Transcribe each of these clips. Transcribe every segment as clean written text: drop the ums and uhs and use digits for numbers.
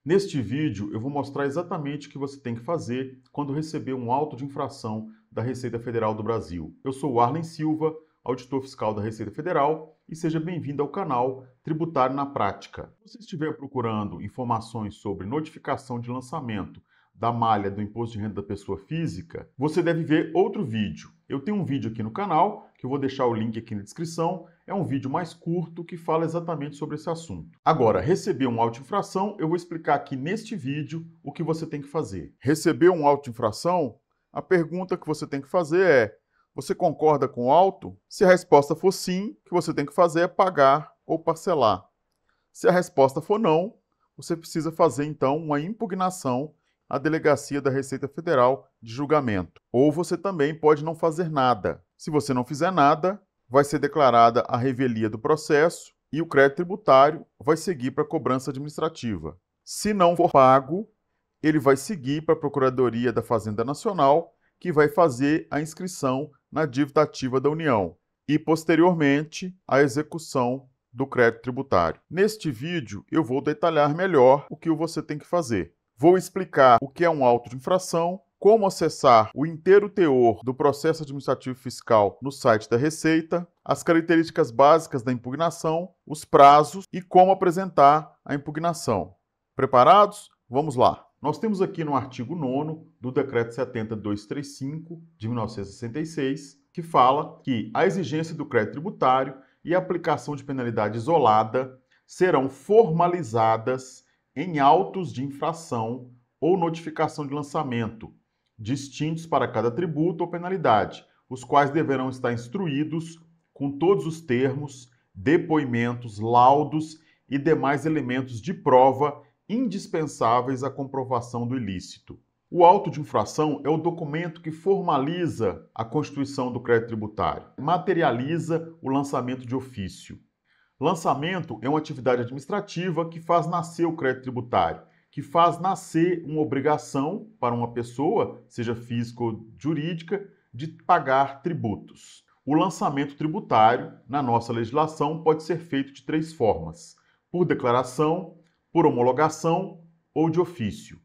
Neste vídeo, eu vou mostrar exatamente o que você tem que fazer quando receber um auto de infração da Receita Federal do Brasil. Eu sou o Arlen Silva, auditor fiscal da Receita Federal, e seja bem-vindo ao canal Tributário na Prática. Se você estiver procurando informações sobre notificação de lançamento da malha do Imposto de Renda da Pessoa Física, você deve ver outro vídeo. Eu tenho um vídeo aqui no canal, que eu vou deixar o link aqui na descrição. É um vídeo mais curto que fala exatamente sobre esse assunto. Agora, receber um auto de infração, eu vou explicar aqui neste vídeo o que você tem que fazer. Receber um auto de infração, a pergunta que você tem que fazer é: você concorda com o auto? Se a resposta for sim, o que você tem que fazer é pagar ou parcelar. Se a resposta for não, você precisa fazer então uma impugnação à Delegacia da Receita Federal de julgamento. Ou você também pode não fazer nada. Se você não fizer nada, vai ser declarada a revelia do processo e o crédito tributário vai seguir para a cobrança administrativa. Se não for pago, ele vai seguir para a Procuradoria da Fazenda Nacional, que vai fazer a inscrição na dívida ativa da União e, posteriormente, a execução do crédito tributário. Neste vídeo, eu vou detalhar melhor o que você tem que fazer. Vou explicar o que é um auto de infração, como acessar o inteiro teor do processo administrativo fiscal no site da Receita, as características básicas da impugnação, os prazos e como apresentar a impugnação. Preparados? Vamos lá! Nós temos aqui no artigo 9º do Decreto 70.235, de 1966, que fala que a exigência do crédito tributário e a aplicação de penalidade isolada serão formalizadas em autos de infração ou notificação de lançamento, distintos para cada tributo ou penalidade, os quais deverão estar instruídos com todos os termos, depoimentos, laudos e demais elementos de prova indispensáveis à comprovação do ilícito. O auto de infração é o documento que formaliza a constituição do crédito tributário, materializa o lançamento de ofício. Lançamento é uma atividade administrativa que faz nascer o crédito tributário, que faz nascer uma obrigação para uma pessoa, seja física ou jurídica, de pagar tributos. O lançamento tributário, na nossa legislação, pode ser feito de três formas: por declaração, por homologação ou de ofício.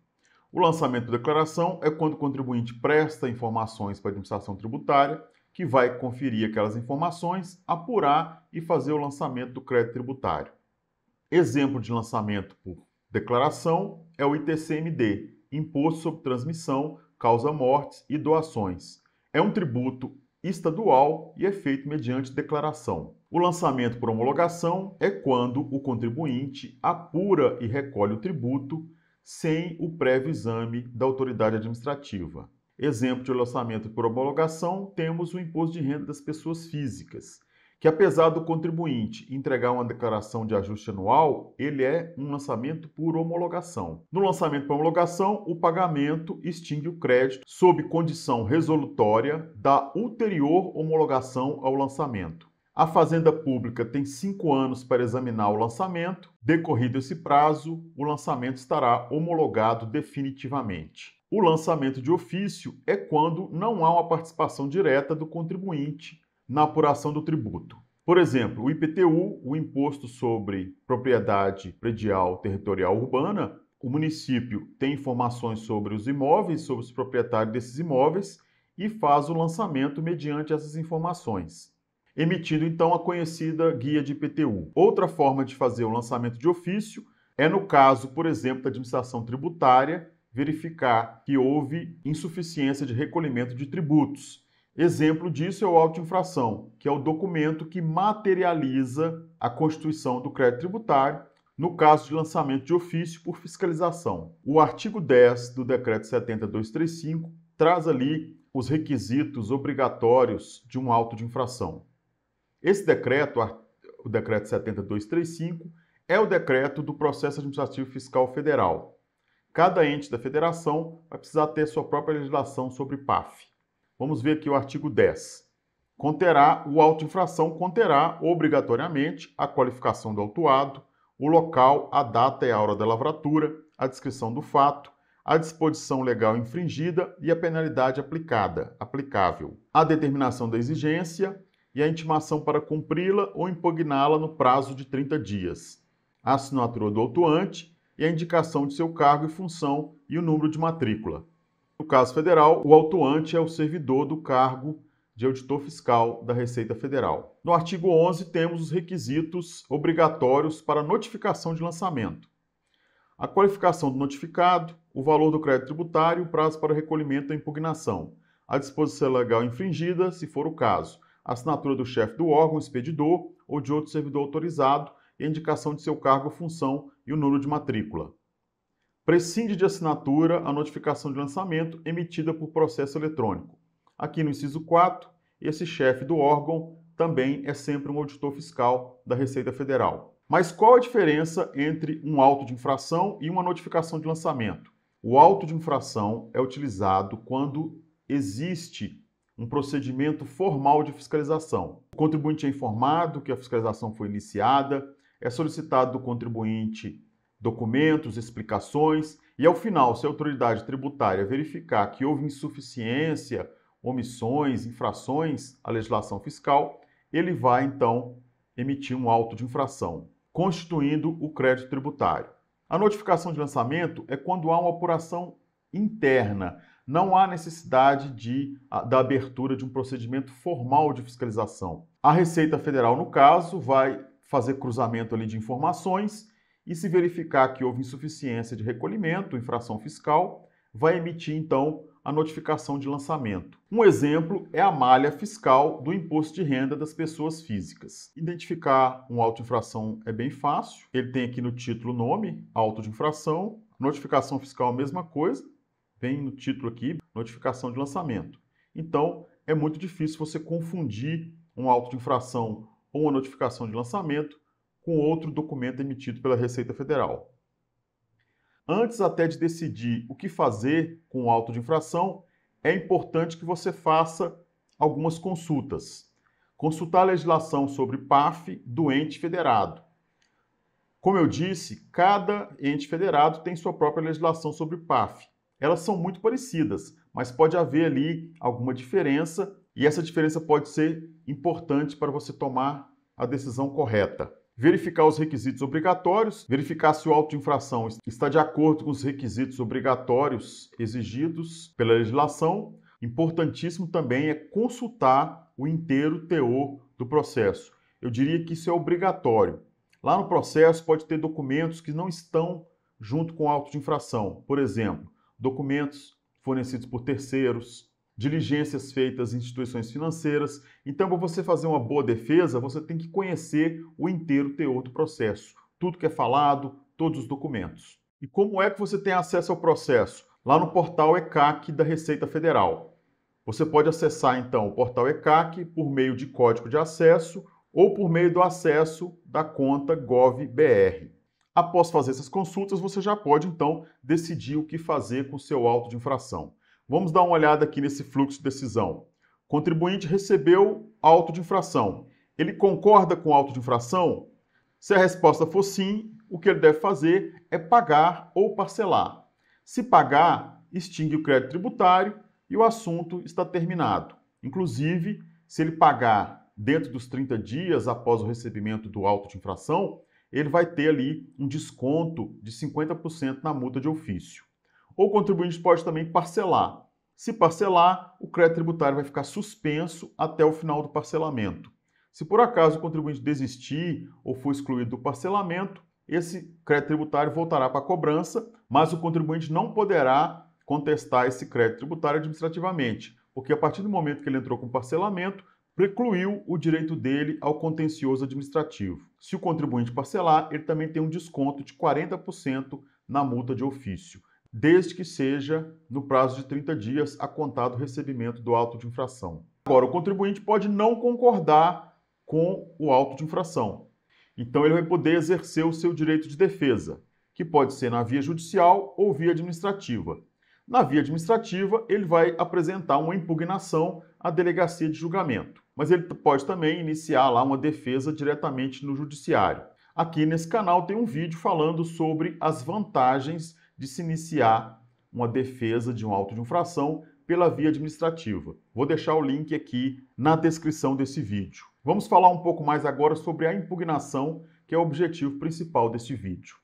O lançamento por declaração é quando o contribuinte presta informações para a administração tributária, que vai conferir aquelas informações, apurar e fazer o lançamento do crédito tributário. Exemplo de lançamento por declaração é o ITCMD, Imposto sobre Transmissão, Causa-Mortes e Doações. É um tributo estadual e é feito mediante declaração. O lançamento por homologação é quando o contribuinte apura e recolhe o tributo sem o prévio exame da autoridade administrativa. Exemplo de lançamento por homologação, temos o Imposto de Renda das Pessoas Físicas, que apesar do contribuinte entregar uma declaração de ajuste anual, ele é um lançamento por homologação. No lançamento por homologação, o pagamento extingue o crédito sob condição resolutória da ulterior homologação ao lançamento. A Fazenda Pública tem 5 anos para examinar o lançamento. Decorrido esse prazo, o lançamento estará homologado definitivamente. O lançamento de ofício é quando não há uma participação direta do contribuinte na apuração do tributo. Por exemplo, o IPTU, o Imposto sobre Propriedade Predial Territorial Urbana, o município tem informações sobre os imóveis, sobre os proprietários desses imóveis e faz o lançamento mediante essas informações, emitindo então a conhecida guia de IPTU. Outra forma de fazer o lançamento de ofício é no caso, por exemplo, da administração tributária, verificar que houve insuficiência de recolhimento de tributos. Exemplo disso é o auto de infração, que é o documento que materializa a constituição do crédito tributário no caso de lançamento de ofício por fiscalização. O artigo 10 do Decreto 70.235 traz ali os requisitos obrigatórios de um auto de infração. Esse decreto, o Decreto 70.235, é o decreto do Processo Administrativo Fiscal Federal. Cada ente da federação vai precisar ter sua própria legislação sobre PAF. Vamos ver aqui o artigo 10. O auto de infração conterá obrigatoriamente a qualificação do autuado, o local, a data e a hora da lavratura, a descrição do fato, a disposição legal infringida e a penalidade aplicável, a determinação da exigência e a intimação para cumpri-la ou impugná-la no prazo de 30 dias, a assinatura do autuante e a indicação de seu cargo e função e o número de matrícula. No caso federal, o autuante é o servidor do cargo de auditor fiscal da Receita Federal. No artigo 11, temos os requisitos obrigatórios para notificação de lançamento. A qualificação do notificado, o valor do crédito tributário e o prazo para recolhimento da impugnação. A disposição legal infringida, se for o caso. A assinatura do chefe do órgão, expedidor ou de outro servidor autorizado e a indicação de seu cargo, função e o número de matrícula. Prescinde de assinatura a notificação de lançamento emitida por processo eletrônico. Aqui no inciso 4, esse chefe do órgão também é sempre um auditor fiscal da Receita Federal. Mas qual a diferença entre um auto de infração e uma notificação de lançamento? O auto de infração é utilizado quando existe um procedimento formal de fiscalização. O contribuinte é informado que a fiscalização foi iniciada, é solicitado do contribuinte documentos, explicações, e ao final, se a autoridade tributária verificar que houve insuficiência, omissões, infrações à legislação fiscal, ele vai então emitir um auto de infração, constituindo o crédito tributário. A notificação de lançamento é quando há uma apuração interna, não há necessidade da abertura de um procedimento formal de fiscalização. A Receita Federal, no caso, vai fazer cruzamento ali de informações e, se verificar que houve insuficiência de recolhimento, infração fiscal, vai emitir então a notificação de lançamento. Um exemplo é a malha fiscal do imposto de renda das pessoas físicas. Identificar um auto de infração é bem fácil. Ele tem aqui no título o nome, auto de infração. Notificação fiscal, a mesma coisa. Vem no título aqui, notificação de lançamento. Então, é muito difícil você confundir um auto de infração ou uma notificação de lançamento com outro documento emitido pela Receita Federal. Antes até de decidir o que fazer com o auto de infração, é importante que você faça algumas consultas. Consultar a legislação sobre PAF do ente federado. Como eu disse, cada ente federado tem sua própria legislação sobre PAF. Elas são muito parecidas, mas pode haver ali alguma diferença e essa diferença pode ser importante para você tomar a decisão correta. Verificar os requisitos obrigatórios, verificar se o auto de infração está de acordo com os requisitos obrigatórios exigidos pela legislação. Importantíssimo também é consultar o inteiro teor do processo. Eu diria que isso é obrigatório. Lá no processo pode ter documentos que não estão junto com o auto de infração. Por exemplo, documentos fornecidos por terceiros, diligências feitas em instituições financeiras. Então, para você fazer uma boa defesa, você tem que conhecer o inteiro teor do processo. Tudo que é falado, todos os documentos. E como é que você tem acesso ao processo? Lá no portal ECAC da Receita Federal. Você pode acessar, então, o portal ECAC por meio de código de acesso ou por meio do acesso da conta GovBR. Após fazer essas consultas, você já pode, então, decidir o que fazer com o seu auto de infração. Vamos dar uma olhada aqui nesse fluxo de decisão. O contribuinte recebeu auto de infração. Ele concorda com o auto de infração? Se a resposta for sim, o que ele deve fazer é pagar ou parcelar. Se pagar, extingue o crédito tributário e o assunto está terminado. Inclusive, se ele pagar dentro dos 30 dias após o recebimento do auto de infração, ele vai ter ali um desconto de 50% na multa de ofício. O contribuinte pode também parcelar. Se parcelar, o crédito tributário vai ficar suspenso até o final do parcelamento. Se por acaso o contribuinte desistir ou for excluído do parcelamento, esse crédito tributário voltará para a cobrança, mas o contribuinte não poderá contestar esse crédito tributário administrativamente, porque a partir do momento que ele entrou com parcelamento, precluiu o direito dele ao contencioso administrativo. Se o contribuinte parcelar, ele também tem um desconto de 40% na multa de ofício, desde que seja no prazo de 30 dias a contar do recebimento do auto de infração. Agora, o contribuinte pode não concordar com o auto de infração. Então, ele vai poder exercer o seu direito de defesa, que pode ser na via judicial ou via administrativa. Na via administrativa, ele vai apresentar uma impugnação à delegacia de julgamento, mas ele pode também iniciar lá uma defesa diretamente no judiciário. Aqui nesse canal tem um vídeo falando sobre as vantagens de se iniciar uma defesa de um auto de infração pela via administrativa. Vou deixar o link aqui na descrição desse vídeo. Vamos falar um pouco mais agora sobre a impugnação, que é o objetivo principal desse vídeo.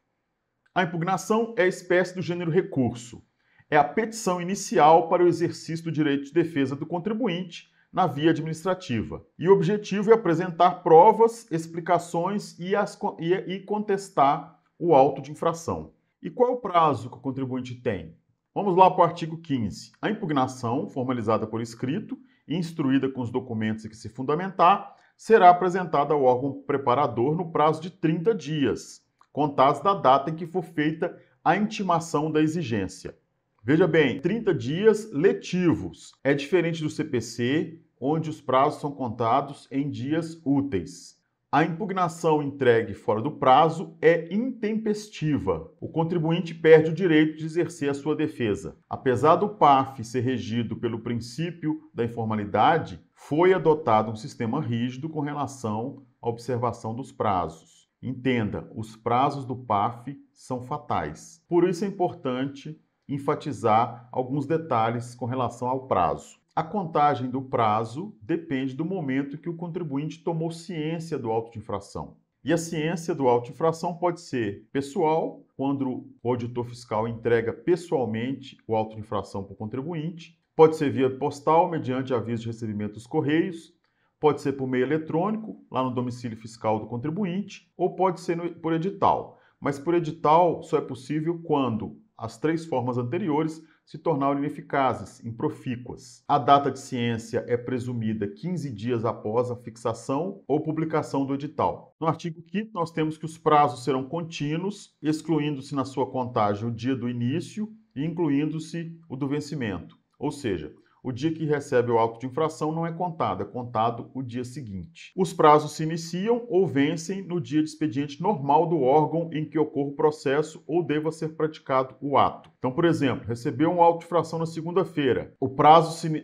A impugnação é a espécie do gênero recurso. É a petição inicial para o exercício do direito de defesa do contribuinte na via administrativa. E o objetivo é apresentar provas, explicações e contestar o auto de infração. E qual é o prazo que o contribuinte tem? Vamos lá para o artigo 15. A impugnação, formalizada por escrito e instruída com os documentos em que se fundamentar, será apresentada ao órgão preparador no prazo de 30 dias, contados da data em que for feita a intimação da exigência. Veja bem, 30 dias letivos. É diferente do CPC, onde os prazos são contados em dias úteis. A impugnação entregue fora do prazo é intempestiva. O contribuinte perde o direito de exercer a sua defesa. Apesar do PAF ser regido pelo princípio da informalidade, foi adotado um sistema rígido com relação à observação dos prazos. Entenda, os prazos do PAF são fatais. Por isso é importante enfatizar alguns detalhes com relação ao prazo. A contagem do prazo depende do momento que o contribuinte tomou ciência do auto de infração. E a ciência do auto de infração pode ser pessoal, quando o auditor fiscal entrega pessoalmente o auto de infração para o contribuinte, pode ser via postal, mediante aviso de recebimento dos correios, pode ser por meio eletrônico, lá no domicílio fiscal do contribuinte, ou pode ser por edital. Mas por edital só é possível quando as 3 formas anteriores se tornarem ineficazes, improfícuas. A data de ciência é presumida 15 dias após a fixação ou publicação do edital. No artigo 5º, nós temos que os prazos serão contínuos, excluindo-se na sua contagem o dia do início e incluindo-se o do vencimento. Ou seja, o dia que recebe o auto de infração não é contado, é contado o dia seguinte. Os prazos se iniciam ou vencem no dia de expediente normal do órgão em que ocorra o processo ou deva ser praticado o ato. Então, por exemplo, recebeu um auto de infração na segunda-feira.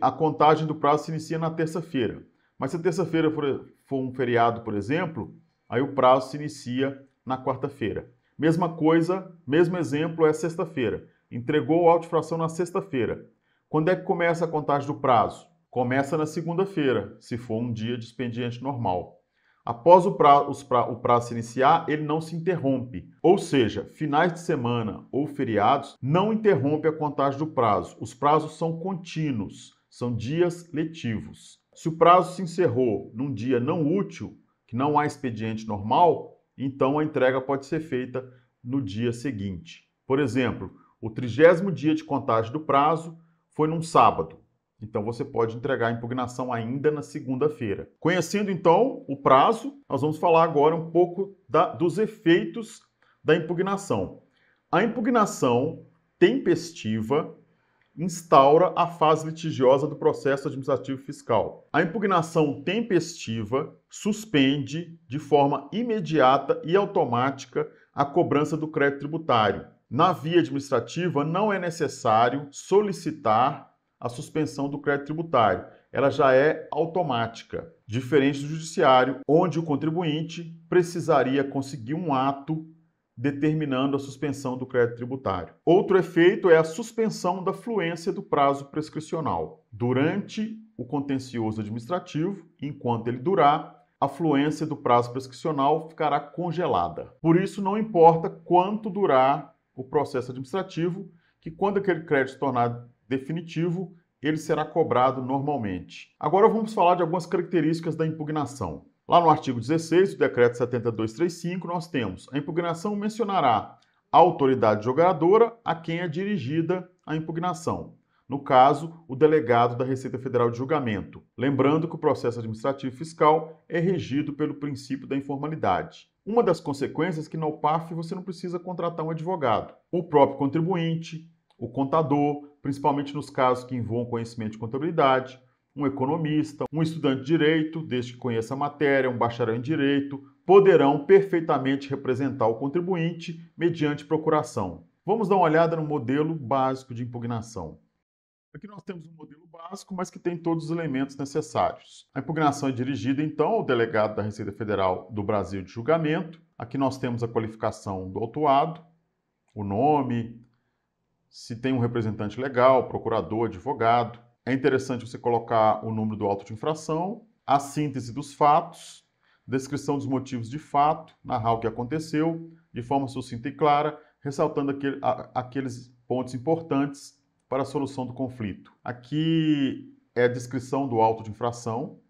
A contagem do prazo se inicia na terça-feira. Mas se a terça-feira for um feriado, por exemplo, aí o prazo se inicia na quarta-feira. Mesma coisa, mesmo exemplo é sexta-feira. Entregou o auto de infração na sexta-feira. Quando é que começa a contagem do prazo? Começa na segunda-feira, se for um dia de expediente normal. Após o prazo se iniciar, ele não se interrompe. Ou seja, finais de semana ou feriados não interrompe a contagem do prazo. Os prazos são contínuos, são dias letivos. Se o prazo se encerrou num dia não útil, que não há expediente normal, então a entrega pode ser feita no dia seguinte. Por exemplo, o 30º dia de contagem do prazo foi num sábado, então você pode entregar a impugnação ainda na segunda-feira. Conhecendo então o prazo, nós vamos falar agora um pouco dos efeitos da impugnação. A impugnação tempestiva instaura a fase litigiosa do processo administrativo fiscal. A impugnação tempestiva suspende de forma imediata e automática a cobrança do crédito tributário. Na via administrativa, não é necessário solicitar a suspensão do crédito tributário. Ela já é automática, diferente do judiciário, onde o contribuinte precisaria conseguir um ato determinando a suspensão do crédito tributário. Outro efeito é a suspensão da fluência do prazo prescricional. Durante o contencioso administrativo, enquanto ele durar, a fluência do prazo prescricional ficará congelada. Por isso, não importa quanto durar o processo administrativo, que quando aquele crédito se tornar definitivo, ele será cobrado normalmente. Agora vamos falar de algumas características da impugnação. Lá no artigo 16 do Decreto 7235, nós temos: a impugnação mencionará a autoridade julgadora a quem é dirigida a impugnação. No caso, o delegado da Receita Federal de Julgamento. Lembrando que o processo administrativo fiscal é regido pelo princípio da informalidade. Uma das consequências é que no PAF você não precisa contratar um advogado. O próprio contribuinte, o contador, principalmente nos casos que envolvam conhecimento de contabilidade, um economista, um estudante de direito, desde que conheça a matéria, um bacharel em direito, poderão perfeitamente representar o contribuinte mediante procuração. Vamos dar uma olhada no modelo básico de impugnação. Aqui nós temos um modelo básico, mas que tem todos os elementos necessários. A impugnação é dirigida, então, ao delegado da Receita Federal do Brasil de Julgamento. Aqui nós temos a qualificação do autuado, o nome, se tem um representante legal, procurador, advogado. É interessante você colocar o número do auto de infração, a síntese dos fatos, descrição dos motivos de fato, narrar o que aconteceu, de forma sucinta e clara, ressaltando aqueles pontos importantes para a solução do conflito. Aqui é a descrição do auto de infração,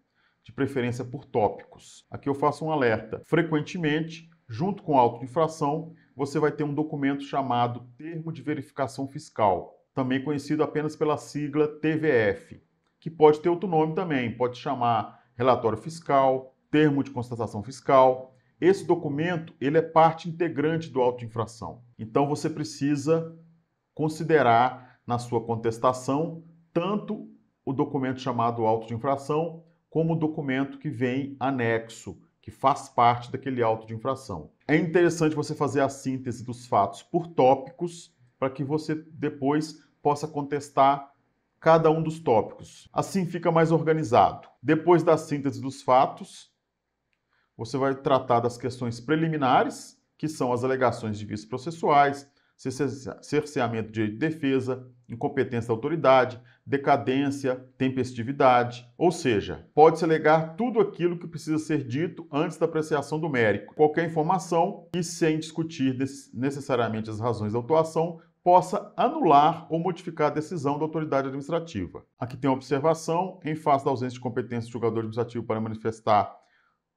de preferência por tópicos. Aqui eu faço um alerta. Frequentemente, junto com o auto de infração, você vai ter um documento chamado Termo de Verificação Fiscal, também conhecido apenas pela sigla TVF, que pode ter outro nome também, pode chamar relatório fiscal, termo de constatação fiscal. Esse documento, ele é parte integrante do auto de infração. Então você precisa considerar na sua contestação tanto o documento chamado auto de infração como o documento que vem anexo, que faz parte daquele auto de infração. É interessante você fazer a síntese dos fatos por tópicos para que você depois possa contestar cada um dos tópicos. Assim fica mais organizado. Depois da síntese dos fatos, você vai tratar das questões preliminares, que são as alegações de vícios processuais, cerceamento de direito de defesa, incompetência da autoridade, decadência, tempestividade. Ou seja, pode-se alegar tudo aquilo que precisa ser dito antes da apreciação do mérito. Qualquer informação que, sem discutir necessariamente as razões da autuação, possa anular ou modificar a decisão da autoridade administrativa. Aqui tem uma observação: em face da ausência de competência do julgador administrativo para manifestar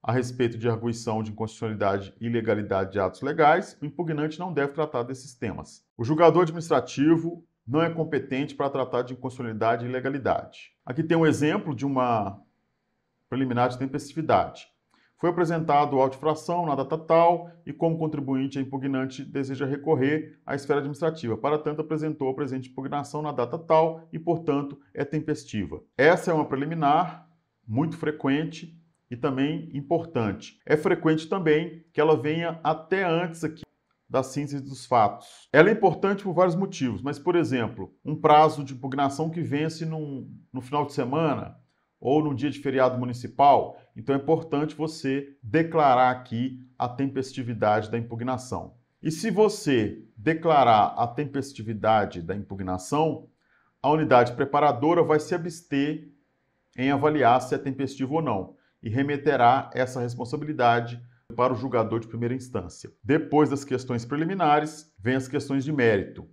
a respeito de arguição de inconstitucionalidade e ilegalidade de atos legais, o impugnante não deve tratar desses temas. O julgador administrativo não é competente para tratar de inconstitucionalidade e ilegalidade. Aqui tem um exemplo de uma preliminar de tempestividade. Foi apresentado o auto de infração na data tal e, como contribuinte, a impugnante deseja recorrer à esfera administrativa. Para tanto, apresentou a presente impugnação na data tal e, portanto, é tempestiva. Essa é uma preliminar muito frequente e também importante. É frequente também que ela venha até antes aqui da síntese dos fatos. Ela é importante por vários motivos, mas, por exemplo, um prazo de impugnação que vence no final de semana ou num dia de feriado municipal, então é importante você declarar aqui a tempestividade da impugnação. E se você declarar a tempestividade da impugnação, a unidade preparadora vai se abster em avaliar se é tempestivo ou não e remeterá essa responsabilidade para o julgador de primeira instância. Depois das questões preliminares, vem as questões de mérito,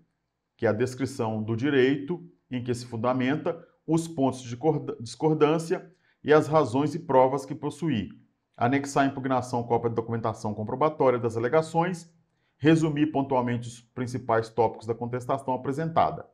que é a descrição do direito em que se fundamenta, os pontos de discordância e as razões e provas que possuir. Anexar à impugnação cópia de documentação comprobatória das alegações, resumir pontualmente os principais tópicos da contestação apresentada.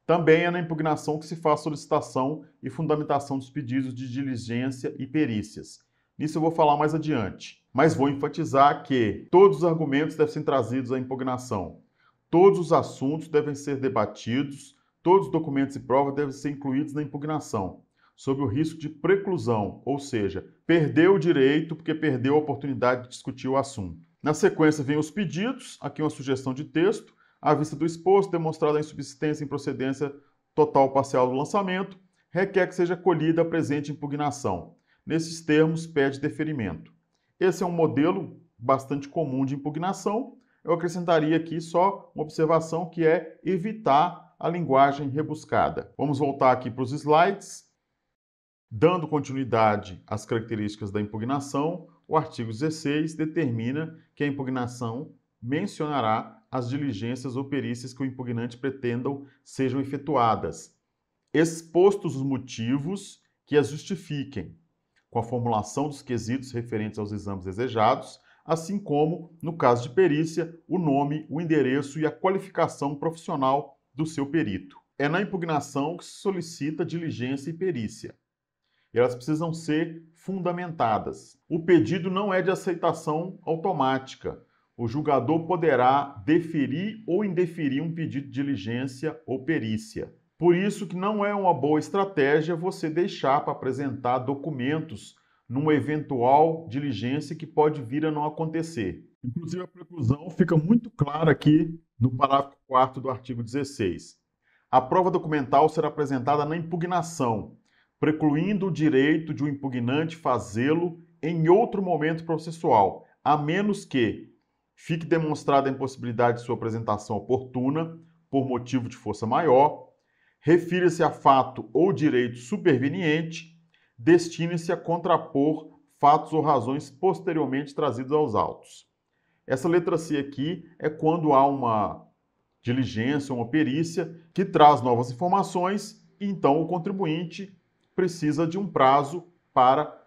Também é na impugnação que se faz solicitação e fundamentação dos pedidos de diligência e perícias. Nisso eu vou falar mais adiante, mas vou enfatizar que todos os argumentos devem ser trazidos à impugnação, todos os assuntos devem ser debatidos, todos os documentos e provas devem ser incluídos na impugnação, sob o risco de preclusão, ou seja, perdeu o direito porque perdeu a oportunidade de discutir o assunto. Na sequência vem os pedidos, aqui uma sugestão de texto: à vista do exposto, demonstrada a insubsistência e improcedência total ou parcial do lançamento, requer que seja acolhida a presente impugnação. Nesses termos, pede deferimento. Esse é um modelo bastante comum de impugnação. Eu acrescentaria aqui só uma observação, que é evitar a linguagem rebuscada. Vamos voltar aqui para os slides. Dando continuidade às características da impugnação, o artigo 16 determina que a impugnação mencionará as diligências ou perícias que o impugnante pretendam sejam efetuadas, expostos os motivos que as justifiquem, com a formulação dos quesitos referentes aos exames desejados, assim como, no caso de perícia, o nome, o endereço e a qualificação profissional do seu perito. É na impugnação que se solicita diligência e perícia. E elas precisam ser fundamentadas. O pedido não é de aceitação automática. O julgador poderá deferir ou indeferir um pedido de diligência ou perícia. Por isso que não é uma boa estratégia você deixar para apresentar documentos numa eventual diligência que pode vir a não acontecer. Inclusive, a preclusão fica muito clara aqui no parágrafo 4º do artigo 16. A prova documental será apresentada na impugnação, precluindo o direito de o impugnante fazê-lo em outro momento processual, a menos que fique demonstrada a impossibilidade de sua apresentação oportuna por motivo de força maior, refira-se a fato ou direito superveniente, destine-se a contrapor fatos ou razões posteriormente trazidos aos autos. Essa letra C aqui é quando há uma diligência, uma perícia que traz novas informações e então o contribuinte precisa de um prazo para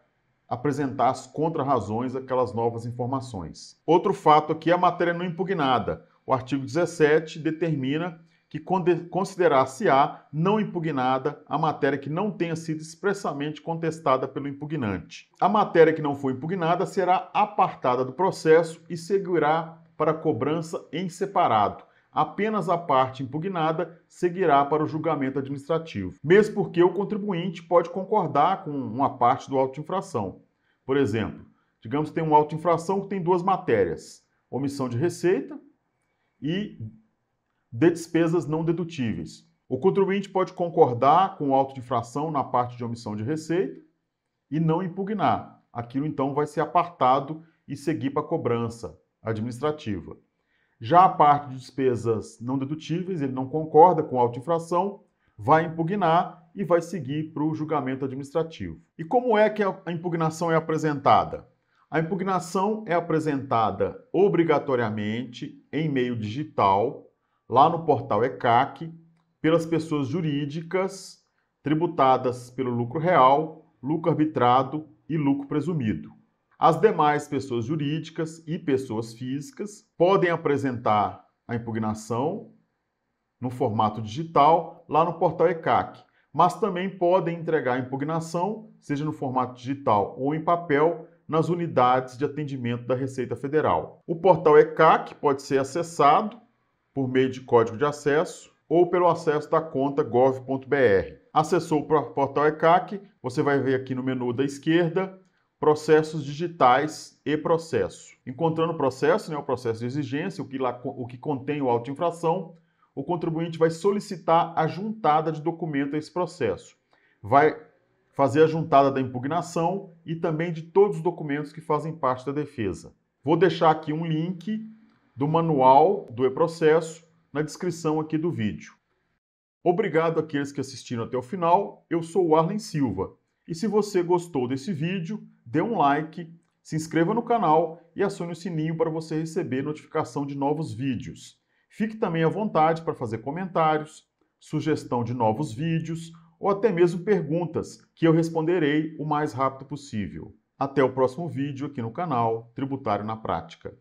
apresentar as contrarrazões àquelas novas informações. Outro fato aqui é a matéria não impugnada. O artigo 17 determina que considerar-se-á não impugnada a matéria que não tenha sido expressamente contestada pelo impugnante. A matéria que não for impugnada será apartada do processo e seguirá para cobrança em separado. Apenas a parte impugnada seguirá para o julgamento administrativo, mesmo porque o contribuinte pode concordar com uma parte do auto de infração. Por exemplo, digamos que tem um auto de infração que tem duas matérias, omissão de receita e de despesas não dedutíveis. O contribuinte pode concordar com o auto de infração na parte de omissão de receita e não impugnar. Aquilo então vai ser apartado e seguir para a cobrança administrativa. Já a parte de despesas não dedutíveis, ele não concorda com a auto-infração, vai impugnar e vai seguir para o julgamento administrativo. E como é que a impugnação é apresentada? A impugnação é apresentada obrigatoriamente em meio digital, lá no portal ECAC, pelas pessoas jurídicas tributadas pelo lucro real, lucro arbitrado e lucro presumido. As demais pessoas jurídicas e pessoas físicas podem apresentar a impugnação no formato digital lá no portal ECAC, mas também podem entregar a impugnação, seja no formato digital ou em papel, nas unidades de atendimento da Receita Federal. O portal ECAC pode ser acessado por meio de código de acesso ou pelo acesso da conta gov.br. Acessou o portal ECAC, você vai ver aqui no menu da esquerda processos digitais e processo. Encontrando o processo, o processo de exigência, o que contém o auto de infração, o contribuinte vai solicitar a juntada de documento a esse processo. Vai fazer a juntada da impugnação e também de todos os documentos que fazem parte da defesa. Vou deixar aqui um link do manual do e-processo na descrição aqui do vídeo. Obrigado àqueles que assistiram até o final. Eu sou o Arlen Silva. E se você gostou desse vídeo, dê um like, se inscreva no canal e acione o sininho para você receber notificação de novos vídeos. Fique também à vontade para fazer comentários, sugestão de novos vídeos ou até mesmo perguntas que eu responderei o mais rápido possível. Até o próximo vídeo aqui no canal Tributário na Prática.